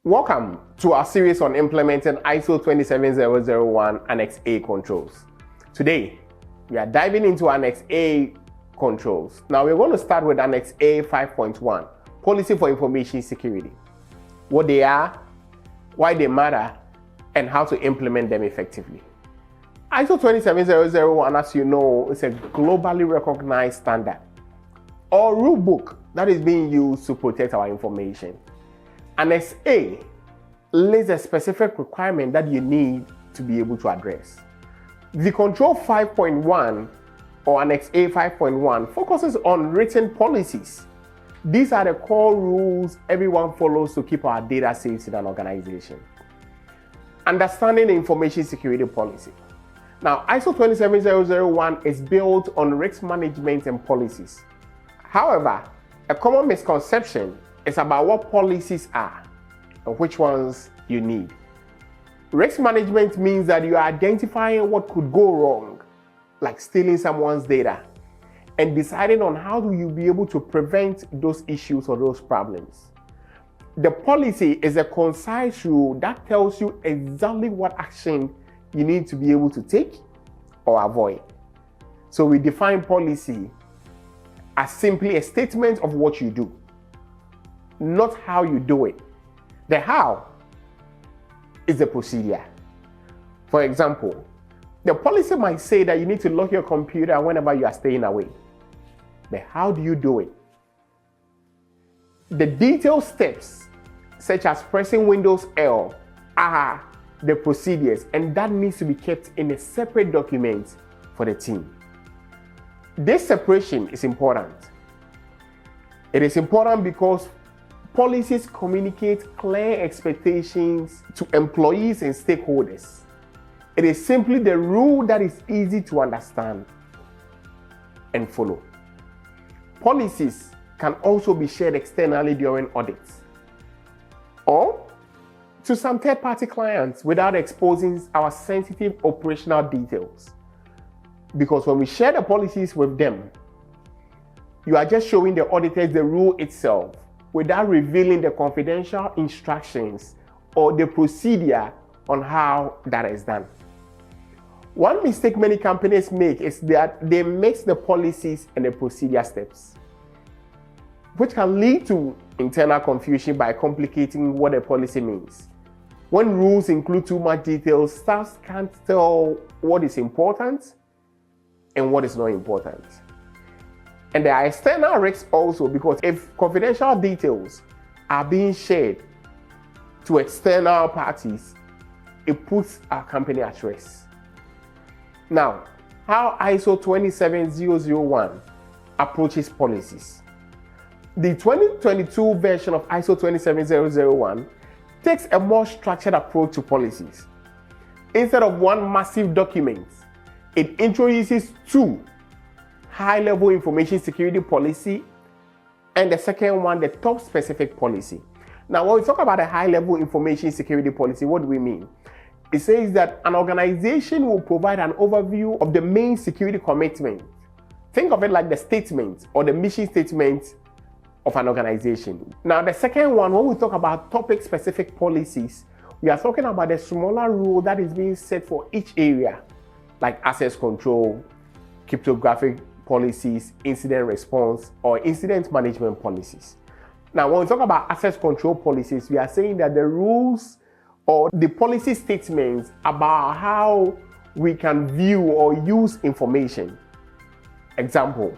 Welcome to our series on implementing ISO 27001 Annex A controls. Today, we are diving into Annex A controls. Now, we're going to start with Annex A 5.1, Policy for Information Security. What they are, why they matter, and how to implement them effectively. ISO 27001, as you know, is a globally recognized standard or rule book that is being used to protect our information. Annex A lists a specific requirement that you need to be able to address. The Control 5.1 or Annex A 5.1 focuses on written policies. These are the core rules everyone follows to keep our data safe in an organization. Understanding the information security policy. Now, ISO 27001 is built on risk management and policies. However, a common misconception is about what policies are and which ones you need. Risk management means that you are identifying what could go wrong, like stealing someone's data, and deciding on how do you be able to prevent those issues or those problems. The policy is a concise rule that tells you exactly what action you need to be able to take or avoid. So we define policy as simply a statement of what you do, not how you do it. The how is the procedure. For example, the policy might say that you need to lock your computer whenever you are staying away. But how do you do it? The detailed steps, such as pressing Windows L, are the procedures, and that needs to be kept in a separate document for the team. This separation is important. It is important because policies communicate clear expectations to employees and stakeholders. It is simply the rule that is easy to understand and follow. Policies can also be shared externally during audits or to some third-party clients without exposing our sensitive operational details. Because when we share the policies with them, you are just showing the auditors the rule itself without revealing the confidential instructions or the procedure on how that is done. One mistake many companies make is that they mix the policies and the procedure steps, which can lead to internal confusion by complicating what a policy means. When rules include too much detail, staff can't tell what is important and what is not important. And there are external risks also, because if confidential details are being shared to external parties, it puts our company at risk. Now, how ISO 27001 approaches policies. The 2022 version of ISO 27001 takes a more structured approach to policies. Instead of one massive document, it introduces two: high-level information security policy, and the second one, the top specific policy. Now, when we talk about a high-level information security policy, what do we mean? It says that an organization will provide an overview of the main security commitment. Think of it like the statement or the mission statement of an organization. Now, the second one, when we talk about topic-specific policies, we are talking about a smaller rule that is being set for each area, like access control, cryptographic policies, incident response, or incident management policies. Now, when we talk about access control policies, we are saying that the rules or the policy statements about how we can view or use information. Example,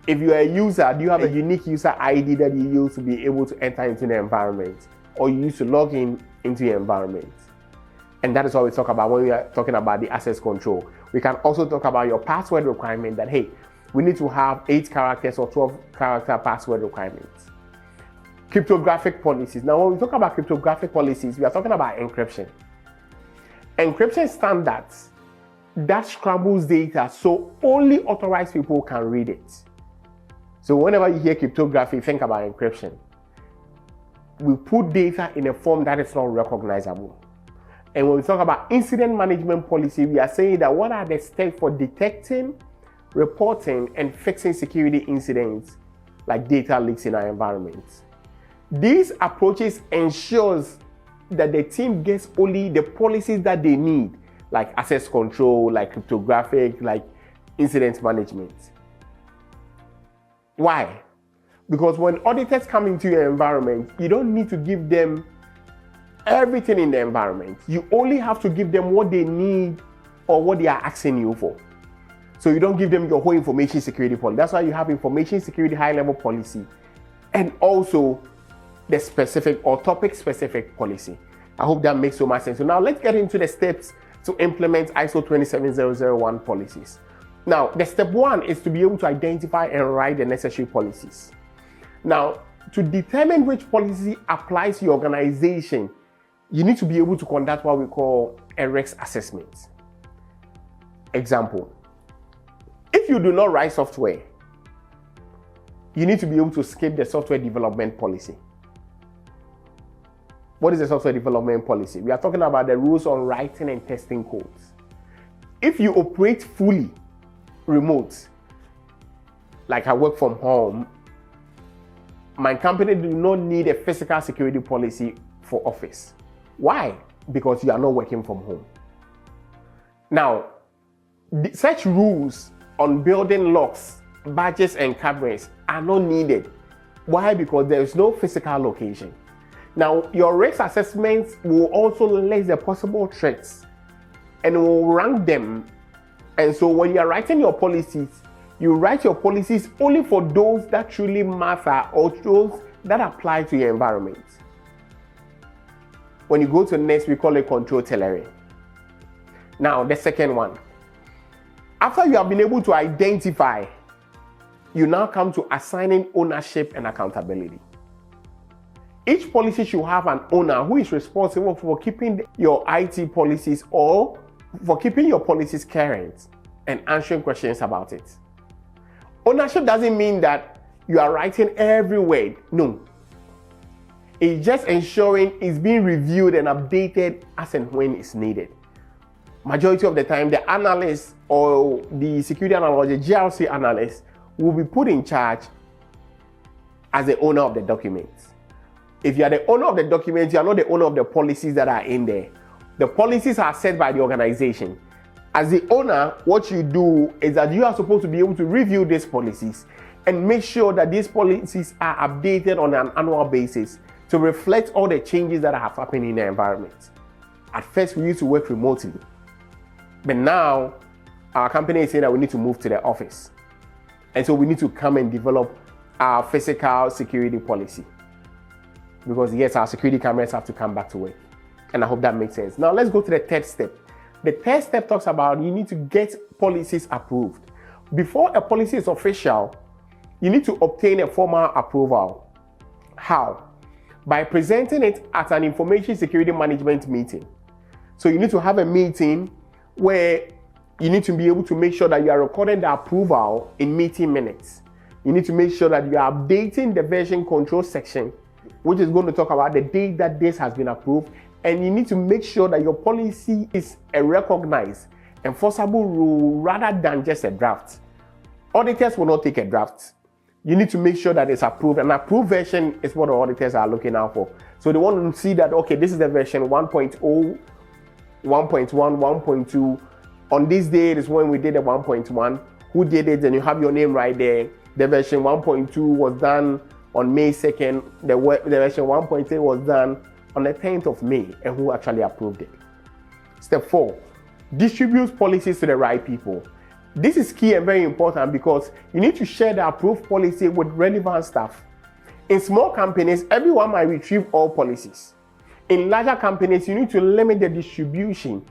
if you are a user, do you have a unique user ID that you use to be able to enter into the environment, or you use to log in into your environment? And that is what we talk about when we are talking about the access control. We can also talk about your password requirement, that, hey, we need to have 8 characters or 12 character password requirements. Cryptographic policies. Now, when we talk about cryptographic policies, we are talking about encryption. Encryption standards that scrambles data so only authorized people can read it. So whenever you hear cryptography, think about encryption. We put data in a form that is not recognizable. And when we talk about incident management policy, we are saying that what are the steps for detecting, reporting, and fixing security incidents like data leaks in our environment. These approaches ensures that the team gets only the policies that they need, like access control, like cryptographic, like incident management. Why? Because when auditors come into your environment, you don't need to give them everything in the environment. You only have to give them what they need or what they are asking you for. So you don't give them your whole information security policy. That's why you have information security high-level policy and also the specific or topic-specific policy. I hope that makes so much sense. So now let's get into the steps to implement ISO 27001 policies. Now, the step one is to be able to identify and write the necessary policies. Now, to determine which policy applies to your organization, you need to be able to conduct what we call a risk assessment. Example, if you do not write software, you need to be able to skip the software development policy. What is the software development policy? We are talking about the rules on writing and testing codes. If you operate fully remote, like I work from home, my company do not need a physical security policy for office. Why? Because you are not working from home. Now, such rules on building locks, badges, and cameras are not needed. Why? Because there is no physical location. Now, your risk assessments will also list the possible threats and will rank them. And so when you are writing your policies, you write your policies only for those that truly matter or those that apply to your environment. When you go to next, we call it control tailoring. Now, the second one. After you have been able to identify, you now come to assigning ownership and accountability. Each policy should have an owner who is responsible for keeping your IT policies or for keeping your policies current and answering questions about it. Ownership doesn't mean that you are writing every word. No. It's just ensuring it's being reviewed and updated as and when it's needed. Majority of the time, the analyst or the security analyst, the GRC analyst, will be put in charge as the owner of the documents. If you are the owner of the documents, you are not the owner of the policies that are in there. The policies are set by the organization. As the owner, what you do is that you are supposed to be able to review these policies and make sure that these policies are updated on an annual basis to reflect all the changes that have happened in the environment. At first, we used to work remotely, but now our company is saying that we need to move to the office. And so we need to come and develop our physical security policy. Because yes, our security cameras have to come back to work. And I hope that makes sense. Now let's go to the third step. The third step talks about you need to get policies approved. Before a policy is official, you need to obtain a formal approval. How? By presenting it at an information security management meeting. So you need to have a meeting where you need to be able to make sure that you are recording the approval in meeting minutes. You need to make sure that you are updating the version control section, which is going to talk about the date that this has been approved. And you need to make sure that your policy is a recognized, enforceable rule rather than just a draft. Auditors will not take a draft. You need to make sure that it's approved. An approved version is what the auditors are looking out for. So they want to see that, okay, this is the version 1.0, 1.1, 1.2. On this date is when we did the 1.1. Who did it? And you have your name right there. The version 1.2 was done on May 2nd. The version 1.3 was done on the 10th of May, and who actually approved it. Step 4, distribute policies to the right people. This is key and very important because you need to share the approved policy with relevant staff. In small companies, everyone might retrieve all policies. In larger companies, you need to limit the distribution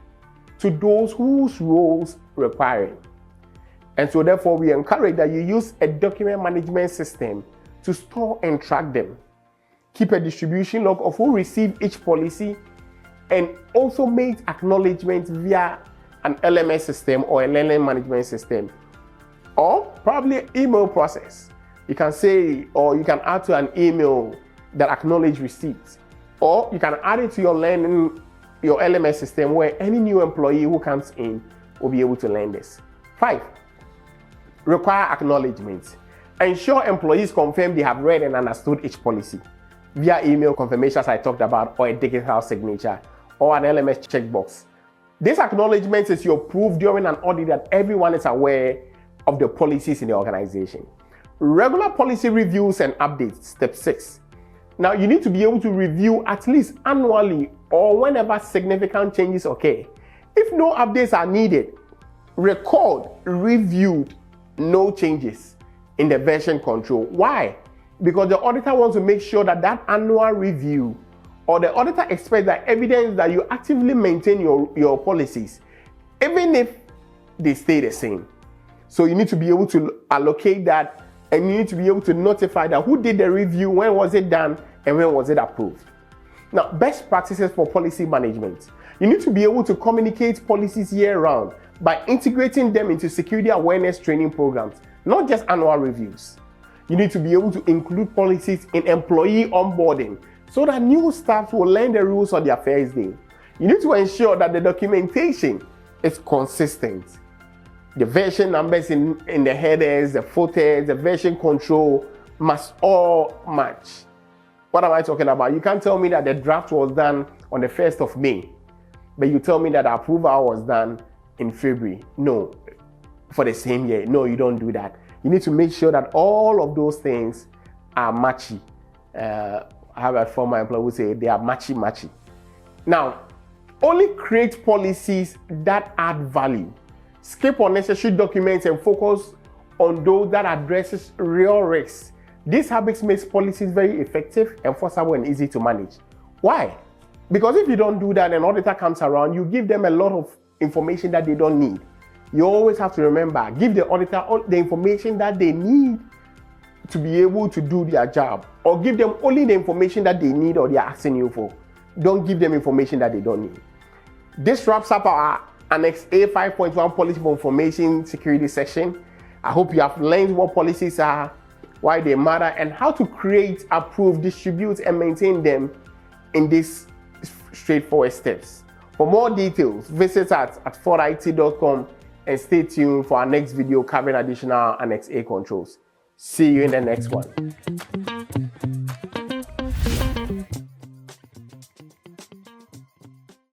to those whose roles require it. And so therefore, we encourage that you use a document management system to store and track them. Keep a distribution log of who received each policy and also make acknowledgement via an LMS system or a learning management system, or probably an email process. You can say, or you can add to an email that acknowledge receipts, or you can add it to your LMS system where any new employee who comes in will be able to learn this. 5, require acknowledgement. Ensure employees confirm they have read and understood each policy. via email confirmation as I talked about, or a digital signature, or an LMS checkbox. This acknowledgement is your proof during an audit that everyone is aware of the policies in the organization. Regular policy reviews and updates, step 6. Now you need to be able to review at least annually or whenever significant changes occur. If no updates are needed, record reviewed no changes in the version control. Why? Because the auditor wants to make sure that that annual review, or the auditor expects that evidence that you actively maintain your policies, even if they stay the same. So you need to be able to allocate that, and you need to be able to notify that who did the review, when was it done, and when was it approved. Now, best practices for policy management. You need to be able to communicate policies year-round by integrating them into security awareness training programs, not just annual reviews. You need to be able to include policies in employee onboarding so that new staff will learn the rules on their first day. You need to ensure that the documentation is consistent. The version numbers in the headers, the footers, the version control must all match. What am I talking about? You can't tell me that the draft was done on the 1st of May, but you tell me that the approval was done in February. No, for the same year. No, you don't do that. You need to make sure that all of those things are matchy. I have a former employee who say they are matchy. Now, only create policies that add value. Skip unnecessary documents and focus on those that addresses real risks. These habits make policies very effective, enforceable, and easy to manage. Why? Because if you don't do that and an auditor comes around, you give them a lot of information that they don't need. You always have to remember, give the auditor all the information that they need to be able to do their job, or give them only the information that they need or they are asking you for. Don't give them information that they don't need. This wraps up our Annex A 5.1 Policy for Information Security section. I hope you have learned what policies are, why they matter, and how to create, approve, distribute, and maintain them in these straightforward steps. For more details, visit us at forit.com and stay tuned for our next video covering additional Annex A controls. See you in the next one.